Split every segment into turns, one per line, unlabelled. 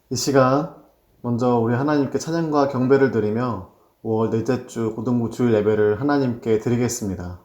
이 시간 먼저 우리 하나님께 찬양과 경배를 드리며 5월 넷째 주 고등부 주일 예배를 하나님께 드리겠습니다.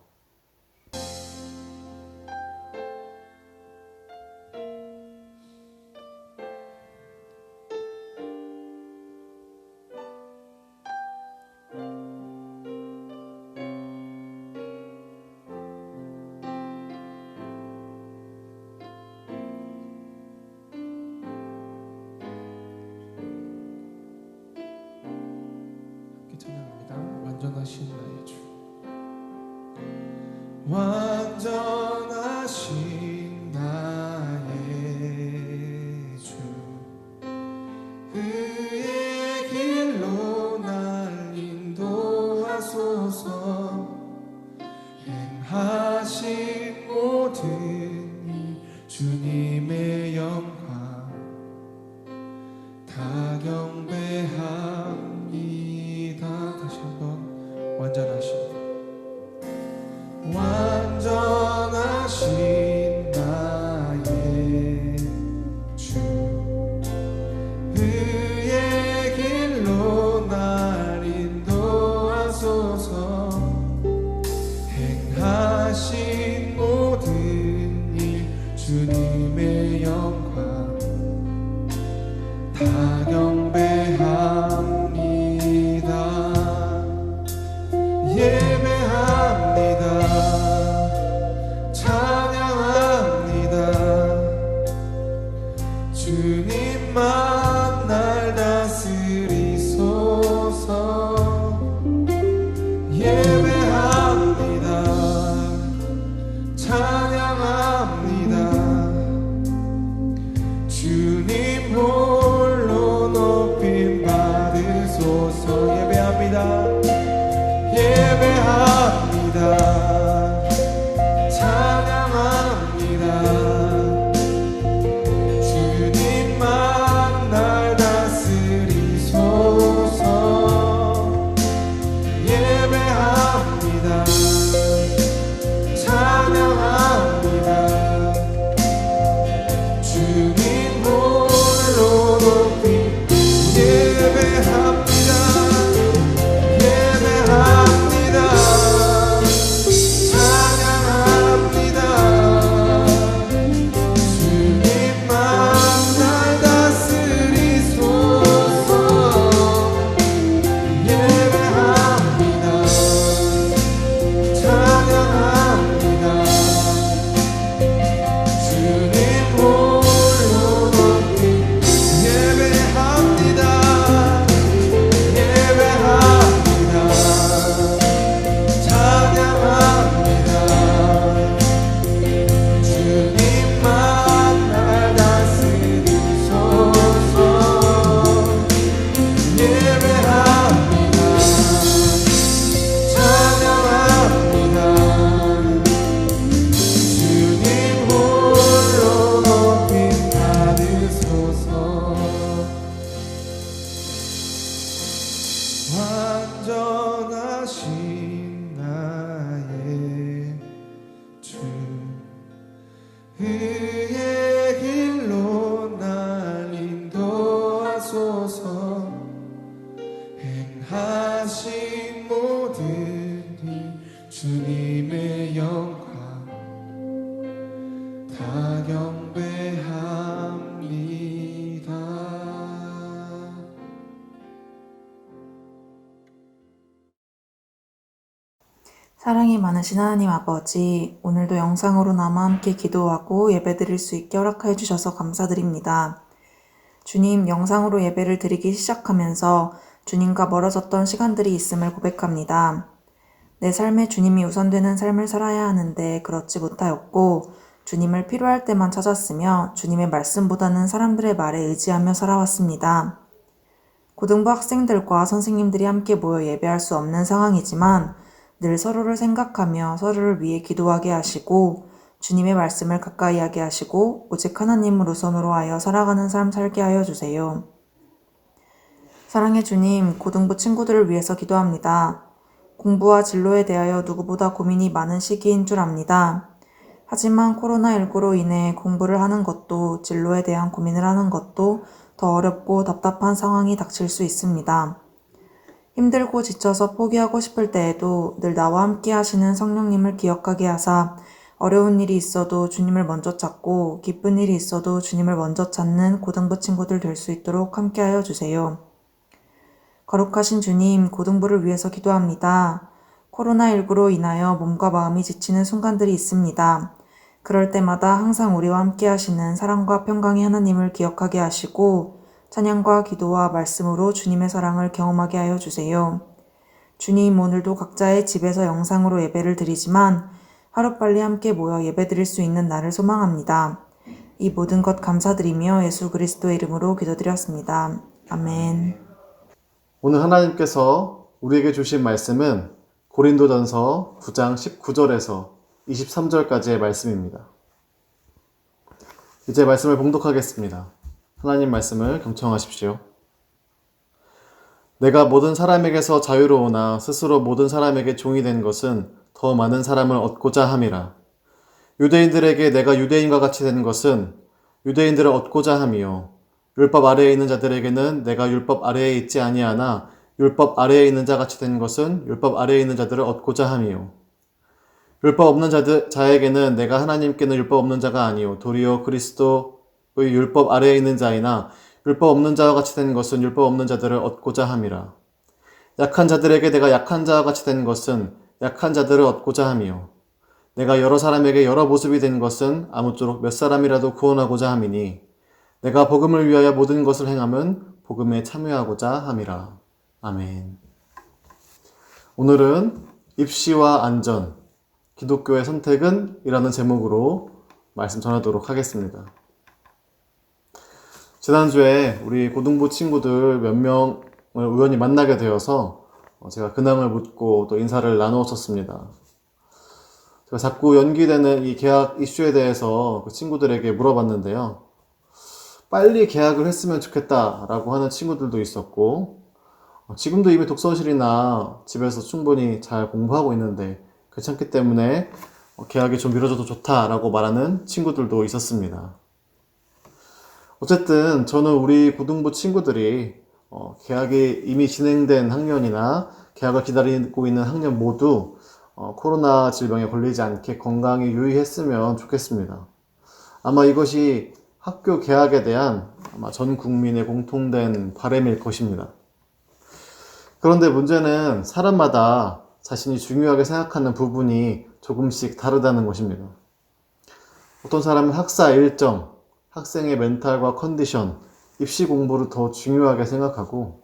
찬양합니다. 완전하신 나의 주. 완전하신 나의 주, 그의 길로 날 인도하소서. 행하신 모든 일 주님의 영광 다 경배합니다. 다시 한번 완전하신 나의 주, 그의 길로 날 인도하소서. 행하신 모든 일 주님의 영광 다 경배합니다. 예배합니다. 찬양합니다. 주님만 날 다스리소서. 예배합니다. 찬양합니다. 주님 홀로 높임 받으소서. 예배합니다. 예배합니다. 찬양합니다. 주님만 날 다스리소서. 예배합니다. 찬양합니다. 주님 홀로 높이 예배합니다. 예배합니다. 찬양합니다. 주님만 날 다스리소서. 예배합니다. 찬양합니다. 주님 홀로 높이 예배합니다. 예배합니다. 찬양합니다. 주님만 날 다스리소서. 예배합니다. 찬양합니다. 주님 홀로 높임 받으소서. 완전하신 나의 주, 그의 길로 날 인도하소서. 행하신 모든 일 주님의 영광 다 경배합니다.
사랑이 많으신 하나님 아버지, 오늘도 영상으로나마 함께 기도하고 예배드릴 수 있게 허락하여 주셔서 감사드립니다. 주님, 영상으로 예배를 드리기 시작하면서 주님과 멀어졌던 시간들이 있음을 고백합니다. 내 삶에 주님이 우선되는 삶을 살아야 하는데 그렇지 못하였고, 주님을 필요할 때만 찾았으며 주님의 말씀보다는 사람들의 말에 의지하며 살아왔습니다. 고등부 학생들과 선생님들이 함께 모여 예배할 수 없는 상황이지만 늘 서로를 생각하며 서로를 위해 기도하게 하시고 주님의 말씀을 가까이 하게 하시고 오직 하나님을 우선으로 하여 살아가는 삶 살게 하여 주세요. 사랑의 주님, 고등부 친구들을 위해서 기도합니다. 공부와 진로에 대하여 누구보다 고민이 많은 시기인 줄 압니다. 하지만 코로나19로 인해 공부를 하는 것도 진로에 대한 고민을 하는 것도 더 어렵고 답답한 상황이 닥칠 수 있습니다. 힘들고 지쳐서 포기하고 싶을 때에도 늘 나와 함께 하시는 성령님을 기억하게 하사 어려운 일이 있어도 주님을 먼저 찾고 기쁜 일이 있어도 주님을 먼저 찾는 고등부 친구들 될 수 있도록 함께하여 주세요. 거룩하신 주님, 고등부를 위해서 기도합니다. 코로나19로 인하여 몸과 마음이 지치는 순간들이 있습니다. 그럴 때마다 항상 우리와 함께 하시는 사랑과 평강의 하나님을 기억하게 하시고 찬양과 기도와 말씀으로 주님의 사랑을 경험하게 하여 주세요. 주님, 오늘도 각자의 집에서 영상으로 예배를 드리지만 하루빨리 함께 모여 예배 드릴 수 있는 날을 소망합니다. 이 모든 것 감사드리며 예수 그리스도의 이름으로 기도드렸습니다. 아멘.
오늘 하나님께서 우리에게 주신 말씀은 고린도전서 9장 19절에서 23절까지의 말씀입니다. 이제 말씀을 봉독하겠습니다. 하나님 말씀을 경청하십시오. 내가 모든 사람에게서 자유로우나 스스로 모든 사람에게 종이 된 것은 더 많은 사람을 얻고자 함이라. 유대인들에게 내가 유대인과 같이 된 것은 유대인들을 얻고자 함이요. 율법 아래에 있는 자들에게는 내가 율법 아래에 있지 아니하나 율법 아래에 있는 자 같이 된 것은 율법 아래에 있는 자들을 얻고자 함이요. 율법 없는 자에게는 내가 하나님께는 율법 없는 자가 아니요 도리어 그리스도의 율법 아래에 있는 자이나 율법 없는 자와 같이 된 것은 율법 없는 자들을 얻고자 함이라. 약한 자들에게 내가 약한 자와 같이 된 것은 약한 자들을 얻고자 함이요. 내가 여러 사람에게 여러 모습이 된 것은 아무쪼록 몇 사람이라도 구원하고자 함이니 내가 복음을 위하여 모든 것을 행함은 복음에 참여하고자 함이라. 아멘. 오늘은 입시와 안전, 기독교의 선택은? 이라는 제목으로 말씀 전하도록 하겠습니다. 지난주에 우리 고등부 친구들 몇 명을 우연히 만나게 되어서 제가 근황을 묻고 또 인사를 나누었었습니다. 제가 자꾸 연기되는 이 계약 이슈에 대해서 그 친구들에게 물어봤는데요. 빨리 계약을 했으면 좋겠다라고 하는 친구들도 있었고, 지금도 이미 독서실이나 집에서 충분히 잘 공부하고 있는데 괜찮기 때문에 계약이 좀 미뤄져도 좋다라고 말하는 친구들도 있었습니다. 어쨌든 저는 우리 고등부 친구들이 계약이 이미 진행된 학년이나 계약을 기다리고 있는 학년 모두 코로나 질병에 걸리지 않게 건강히 유의했으면 좋겠습니다. 아마 이것이 학교 개학에 대한 아마 전 국민의 공통된 바람일 것입니다. 그런데 문제는 사람마다 자신이 중요하게 생각하는 부분이 조금씩 다르다는 것입니다. 어떤 사람은 학사 일정, 학생의 멘탈과 컨디션, 입시 공부를 더 중요하게 생각하고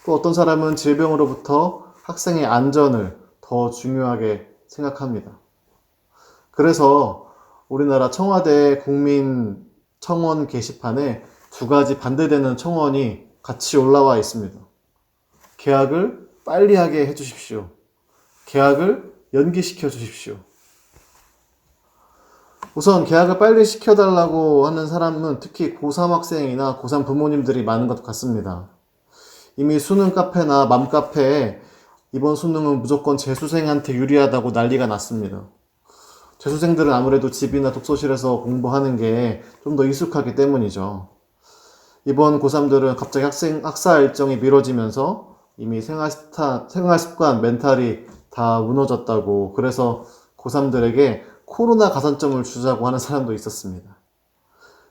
또 어떤 사람은 질병으로부터 학생의 안전을 더 중요하게 생각합니다. 그래서 우리나라 청와대 국민청원 게시판에 두 가지 반대되는 청원이 같이 올라와 있습니다. 계약을 빨리 하게 해주십시오. 계약을 연기시켜 주십시오. 우선 계약을 빨리 시켜달라고 하는 사람은 특히 고3 학생이나 고3 부모님들이 많은 것 같습니다. 이미 수능 카페나 맘카페에 이번 수능은 무조건 재수생한테 유리하다고 난리가 났습니다. 재수생들은 아무래도 집이나 독서실에서 공부하는 게 좀 더 익숙하기 때문이죠. 이번 고3들은 갑자기 학사 일정이 미뤄지면서 이미 생활 습관, 멘탈이 다 무너졌다고, 그래서 고3들에게 코로나 가산점을 주자고 하는 사람도 있었습니다.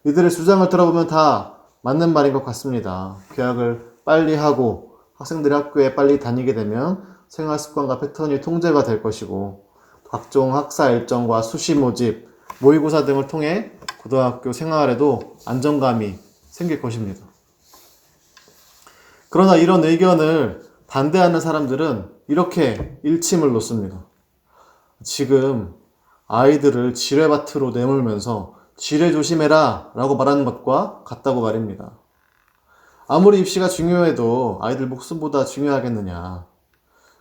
이들의 주장을 들어보면 다 맞는 말인 것 같습니다. 계약을 빨리 하고 학생들이 학교에 빨리 다니게 되면 생활 습관과 패턴이 통제가 될 것이고 각종 학사 일정과 수시 모집, 모의고사 등을 통해 고등학교 생활에도 안정감이 생길 것입니다. 그러나 이런 의견을 반대하는 사람들은 이렇게 일침을 놓습니다. 지금 아이들을 지뢰밭으로 내몰면서 지뢰 조심해라 라고 말하는 것과 같다고 말입니다. 아무리 입시가 중요해도 아이들 목숨보다 중요하겠느냐.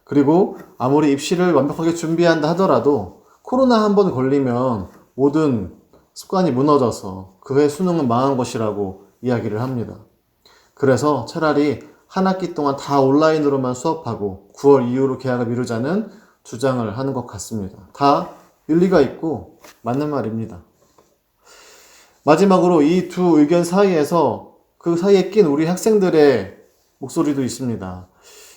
그리고 아무리 입시를 완벽하게 준비한다 하더라도 코로나 한 번 걸리면 모든 습관이 무너져서 그 해 수능은 망한 것이라고 이야기를 합니다. 그래서 차라리 한 학기 동안 다 온라인으로만 수업하고 9월 이후로 계약을 미루자는 주장을 하는 것 같습니다. 다 일리가 있고 맞는 말입니다. 마지막으로 이 두 의견 사이에서 그 사이에 낀 우리 학생들의 목소리도 있습니다.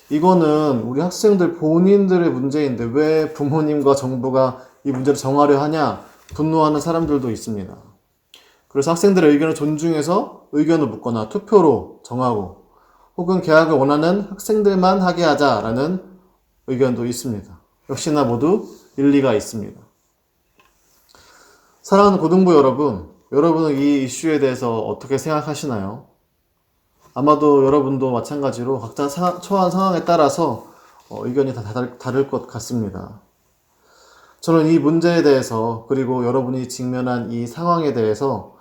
이거는 우리 학생들 본인들의 문제인데 왜 부모님과 정부가 이 문제를 정하려 하냐 분노하는 사람들도 있습니다. 그래서 학생들의 의견을 존중해서 의견을 묻거나 투표로 정하고 혹은 개학을 원하는 학생들만 하게 하자라는 의견도 있습니다. 역시나 모두 일리가 있습니다. 사랑하는 고등부 여러분, 여러분은 이 이슈에 대해서 어떻게 생각하시나요? 아마도 여러분도 마찬가지로 각자 처한 상황에 따라서 의견이 다 다를 것 같습니다. 저는 이 문제에 대해서 그리고 여러분이 직면한 이 상황에 대해서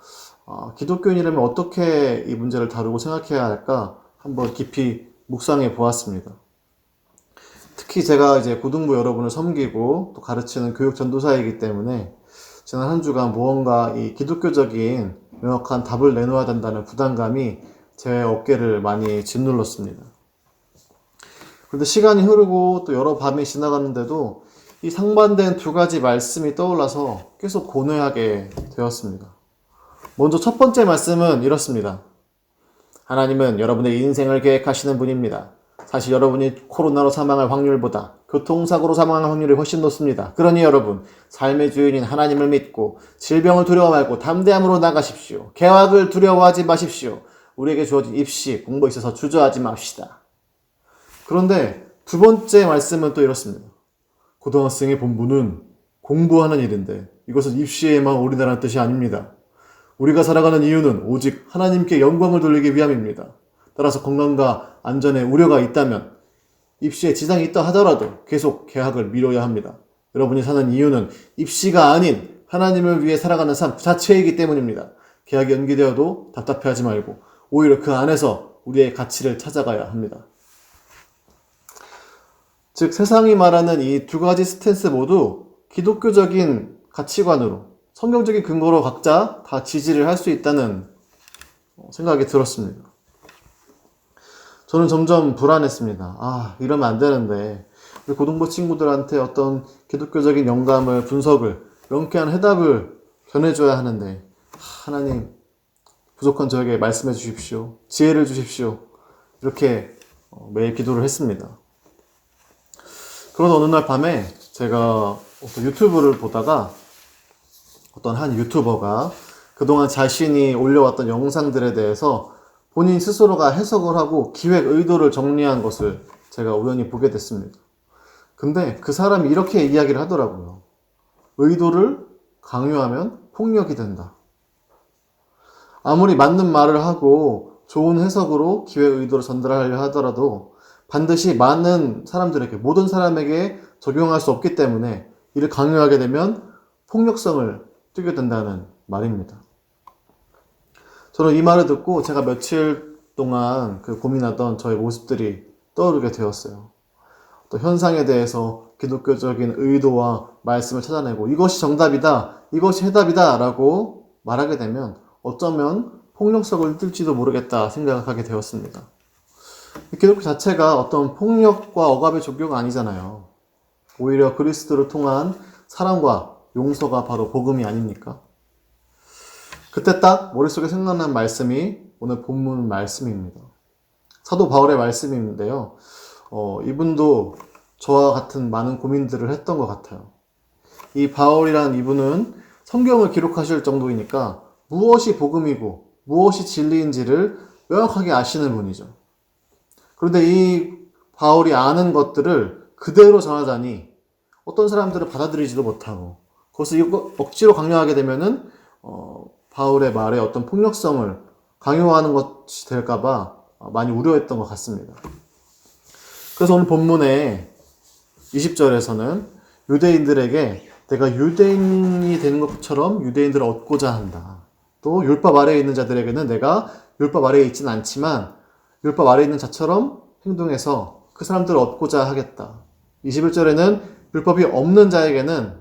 기독교인이라면 어떻게 이 문제를 다루고 생각해야 할까 한번 깊이 묵상해 보았습니다. 특히 제가 이제 고등부 여러분을 섬기고 또 가르치는 교육 전도사이기 때문에 지난 한 주간 무언가 이 기독교적인 명확한 답을 내놓아야 된다는 부담감이 제 어깨를 많이 짓눌렀습니다. 그런데 시간이 흐르고 또 여러 밤이 지나갔는데도 이 상반된 두 가지 말씀이 떠올라서 계속 고뇌하게 되었습니다. 먼저 첫 번째 말씀은 이렇습니다. 하나님은 여러분의 인생을 계획하시는 분입니다. 사실 여러분이 코로나로 사망할 확률보다 교통사고로 사망할 확률이 훨씬 높습니다. 그러니 여러분, 삶의 주인인 하나님을 믿고 질병을 두려워 말고 담대함으로 나가십시오. 개학을 두려워하지 마십시오. 우리에게 주어진 입시, 공부에 있어서 주저하지 맙시다. 그런데 두 번째 말씀은 또 이렇습니다. 고등학생의 본분은 공부하는 일인데 이것은 입시에만 올인하라는 뜻이 아닙니다. 우리가 살아가는 이유는 오직 하나님께 영광을 돌리기 위함입니다. 따라서 건강과 안전에 우려가 있다면 입시에 지장이 있다 하더라도 계속 개학을 미뤄야 합니다. 여러분이 사는 이유는 입시가 아닌 하나님을 위해 살아가는 삶 자체이기 때문입니다. 개학이 연기되어도 답답해하지 말고 오히려 그 안에서 우리의 가치를 찾아가야 합니다. 즉 세상이 말하는 이 두 가지 스탠스 모두 기독교적인 가치관으로 성경적인 근거로 각자 다 지지를 할 수 있다는 생각이 들었습니다. 저는 점점 불안했습니다. 이러면 안 되는데 우리 고등부 친구들한테 어떤 기독교적인 영감을 분석을 명쾌한 해답을 전해줘야 하는데 하나님 부족한 저에게 말씀해 주십시오. 지혜를 주십시오. 이렇게 매일 기도를 했습니다. 그런 어느 날 밤에 제가 유튜브를 보다가 어떤 한 유튜버가 그동안 자신이 올려왔던 영상들에 대해서 본인 스스로가 해석을 하고 기획 의도를 정리한 것을 제가 우연히 보게 됐습니다. 근데 그 사람이 이렇게 이야기를 하더라고요. 의도를 강요하면 폭력이 된다. 아무리 맞는 말을 하고 좋은 해석으로 기획 의도를 전달하려 하더라도 반드시 많은 사람들에게, 모든 사람에게 적용할 수 없기 때문에 이를 강요하게 되면 폭력성을 띠게 된다는 말입니다. 저는 이 말을 듣고 제가 며칠 동안 고민하던 저의 모습들이 떠오르게 되었어요. 또 현상에 대해서 기독교적인 의도와 말씀을 찾아내고 이것이 정답이다, 이것이 해답이다 라고 말하게 되면 어쩌면 폭력성을 띨지도 모르겠다 생각하게 되었습니다. 기독교 자체가 어떤 폭력과 억압의 종교가 아니잖아요. 오히려 그리스도를 통한 사랑과 용서가 바로 복음이 아닙니까? 그때 딱 머릿속에 생각난 말씀이 오늘 본문 말씀입니다. 사도 바울의 말씀인데요. 이분도 저와 같은 많은 고민들을 했던 것 같아요. 이 바울이란 이분은 성경을 기록하실 정도이니까 무엇이 복음이고 무엇이 진리인지를 명확하게 아시는 분이죠. 그런데 이 바울이 아는 것들을 그대로 전하자니 어떤 사람들은 받아들이지도 못하고 그것을 억지로 강요하게 되면은 바울의 말에 어떤 폭력성을 강요하는 것이 될까봐 많이 우려했던 것 같습니다. 그래서 오늘 본문의 20절에서는 유대인들에게 내가 유대인이 되는 것처럼 유대인들을 얻고자 한다. 또 율법 아래에 있는 자들에게는 내가 율법 아래에 있지는 않지만 율법 아래에 있는 자처럼 행동해서 그 사람들을 얻고자 하겠다. 21절에는 율법이 없는 자에게는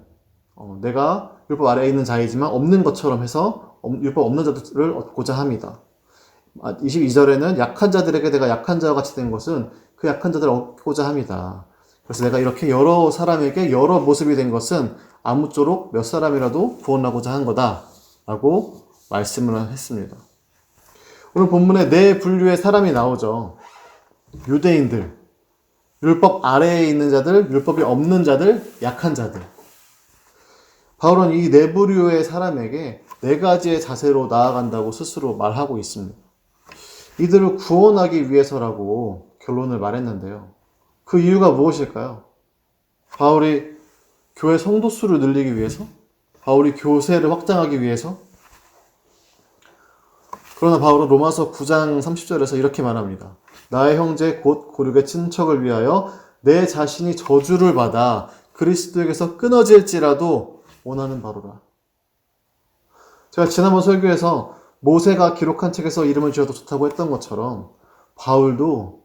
내가 율법 아래에 있는 자이지만 없는 것처럼 해서 율법 없는 자들을 얻고자 합니다. 22절에는 약한 자들에게 내가 약한 자와 같이 된 것은 그 약한 자들을 얻고자 합니다. 그래서 내가 이렇게 여러 사람에게 여러 모습이 된 것은 아무쪼록 몇 사람이라도 구원하고자 한 거다 라고 말씀을 했습니다. 오늘 본문에 네 분류의 사람이 나오죠. 유대인들, 율법 아래에 있는 자들, 율법이 없는 자들, 약한 자들. 바울은 이 네 부류의 사람에게 네 가지의 자세로 나아간다고 스스로 말하고 있습니다. 이들을 구원하기 위해서라고 결론을 말했는데요. 그 이유가 무엇일까요? 바울이 교회 성도 수를 늘리기 위해서? 바울이 교세를 확장하기 위해서? 그러나 바울은 로마서 9장 30절에서 이렇게 말합니다. 나의 형제 곧 고륙의 친척을 위하여 내 자신이 저주를 받아 그리스도에게서 끊어질지라도 원하는 바로라. 제가 지난번 설교에서 모세가 기록한 책에서 이름을 지어도 좋다고 했던 것처럼 바울도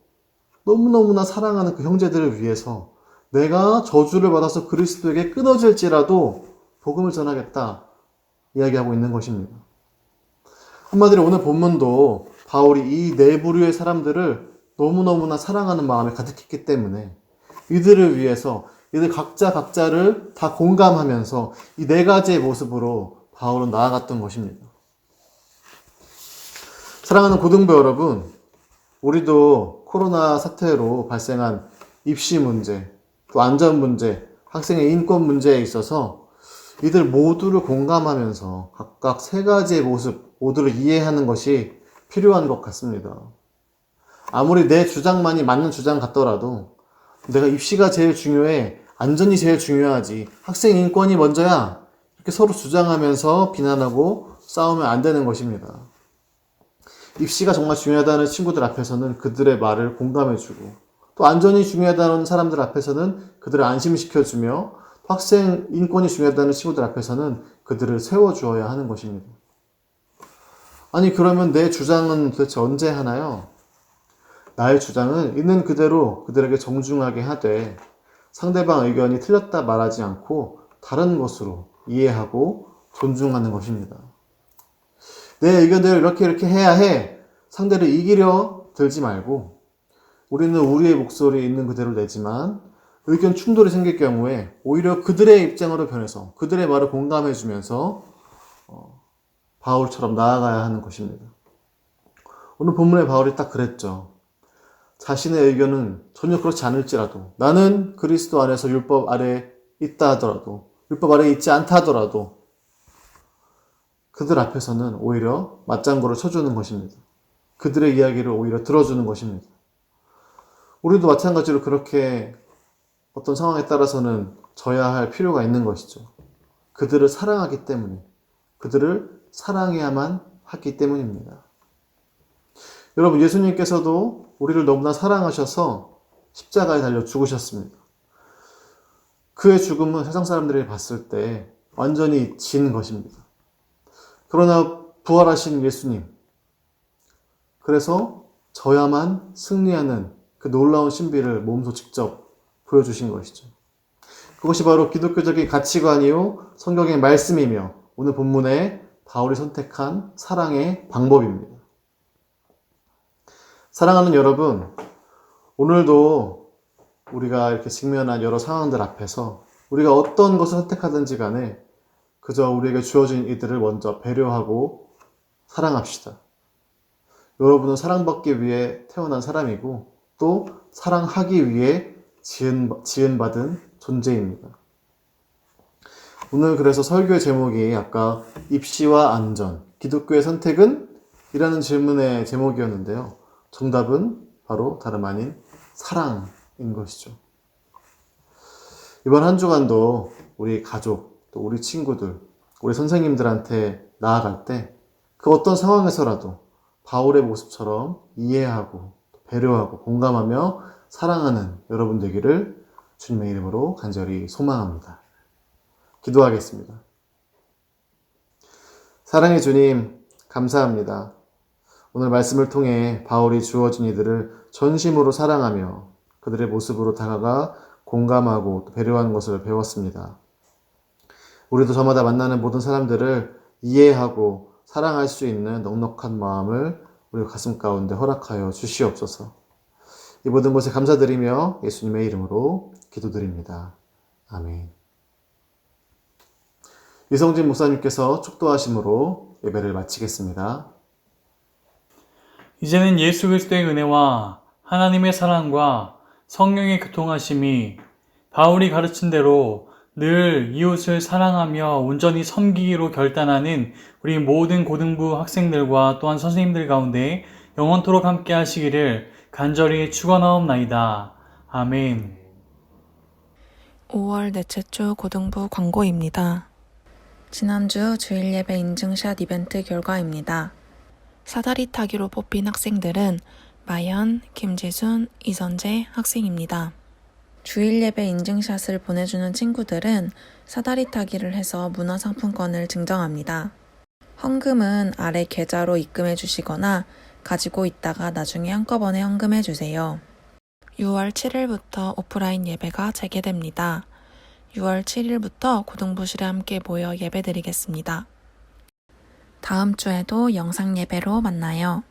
너무너무나 사랑하는 그 형제들을 위해서 내가 저주를 받아서 그리스도에게 끊어질지라도 복음을 전하겠다 이야기하고 있는 것입니다. 한마디로 오늘 본문도 바울이 이 네 부류의 사람들을 너무너무나 사랑하는 마음에 가득했기 때문에 이들을 위해서 이들 각자를 다 공감하면서 이 네 가지의 모습으로 바울은 나아갔던 것입니다. 사랑하는 고등부 여러분, 우리도 코로나 사태로 발생한 입시 문제, 또 안전 문제, 학생의 인권 문제에 있어서 이들 모두를 공감하면서 각각 세 가지의 모습 모두를 이해하는 것이 필요한 것 같습니다. 아무리 내 주장만이 맞는 주장 같더라도 내가 입시가 제일 중요해, 안전이 제일 중요하지, 학생 인권이 먼저야 이렇게 서로 주장하면서 비난하고 싸우면 안 되는 것입니다. 입시가 정말 중요하다는 친구들 앞에서는 그들의 말을 공감해주고 또 안전이 중요하다는 사람들 앞에서는 그들을 안심시켜주며 학생 인권이 중요하다는 친구들 앞에서는 그들을 세워주어야 하는 것입니다. 아니 그러면 내 주장은 도대체 언제 하나요? 나의 주장은 있는 그대로 그들에게 정중하게 하되 상대방 의견이 틀렸다 말하지 않고 다른 것으로 이해하고 존중하는 것입니다. 내 의견대로 이렇게 해야 해. 상대를 이기려 들지 말고 우리는 우리의 목소리 있는 그대로 내지만 의견 충돌이 생길 경우에 오히려 그들의 입장으로 변해서 그들의 말을 공감해주면서 바울처럼 나아가야 하는 것입니다. 오늘 본문에 바울이 딱 그랬죠. 자신의 의견은 전혀 그렇지 않을지라도 나는 그리스도 안에서 율법 아래에 있다 하더라도 율법 아래에 있지 않다 하더라도 그들 앞에서는 오히려 맞장구를 쳐주는 것입니다. 그들의 이야기를 오히려 들어주는 것입니다. 우리도 마찬가지로 그렇게 어떤 상황에 따라서는 져야 할 필요가 있는 것이죠. 그들을 사랑하기 때문에, 그들을 사랑해야만 하기 때문입니다. 여러분, 예수님께서도 우리를 너무나 사랑하셔서 십자가에 달려 죽으셨습니다. 그의 죽음은 세상 사람들이 봤을 때 완전히 진 것입니다. 그러나 부활하신 예수님, 그래서 져야만 승리하는 그 놀라운 신비를 몸소 직접 보여주신 것이죠. 그것이 바로 기독교적인 가치관이요 성경의 말씀이며 오늘 본문에 바울이 선택한 사랑의 방법입니다. 사랑하는 여러분, 오늘도 우리가 이렇게 직면한 여러 상황들 앞에서 우리가 어떤 것을 선택하든지 간에 그저 우리에게 주어진 이들을 먼저 배려하고 사랑합시다. 여러분은 사랑받기 위해 태어난 사람이고 또 사랑하기 위해 지은받은 존재입니다. 오늘 그래서 설교의 제목이 아까 입시와 안전, 기독교의 선택은? 이라는 질문의 제목이었는데요. 정답은 바로 다름 아닌 사랑인 것이죠. 이번 한 주간도 우리 가족, 또 우리 친구들, 우리 선생님들한테 나아갈 때 그 어떤 상황에서라도 바울의 모습처럼 이해하고 배려하고 공감하며 사랑하는 여러분 되기를 주님의 이름으로 간절히 소망합니다. 기도하겠습니다. 사랑의 주님, 감사합니다. 오늘 말씀을 통해 바울이 주어진 이들을 전심으로 사랑하며 그들의 모습으로 다가가 공감하고 배려하는 것을 배웠습니다. 우리도 저마다 만나는 모든 사람들을 이해하고 사랑할 수 있는 넉넉한 마음을 우리 가슴 가운데 허락하여 주시옵소서. 이 모든 것에 감사드리며 예수님의 이름으로 기도드립니다. 아멘. 이성진 목사님께서 축도하심으로 예배를 마치겠습니다.
이제는 예수 그리스도의 은혜와 하나님의 사랑과 성령의 교통하심이 바울이 가르친 대로 늘 이웃을 사랑하며 온전히 섬기기로 결단하는 우리 모든 고등부 학생들과 또한 선생님들 가운데 영원토록 함께 하시기를 간절히 축원하옵나이다. 아멘.
5월 넷째 주 고등부 광고입니다. 지난주 주일 예배 인증샷 이벤트 결과입니다. 사다리 타기로 뽑힌 학생들은 마연, 김지순, 이선재 학생입니다. 주일 예배 인증샷을 보내주는 친구들은 사다리 타기를 해서 문화상품권을 증정합니다. 헌금은 아래 계좌로 입금해 주시거나 가지고 있다가 나중에 한꺼번에 헌금해 주세요. 6월 7일부터 오프라인 예배가 재개됩니다. 6월 7일부터 고등부실에 함께 모여 예배드리겠습니다. 다음 주에도 영상 예배로 만나요.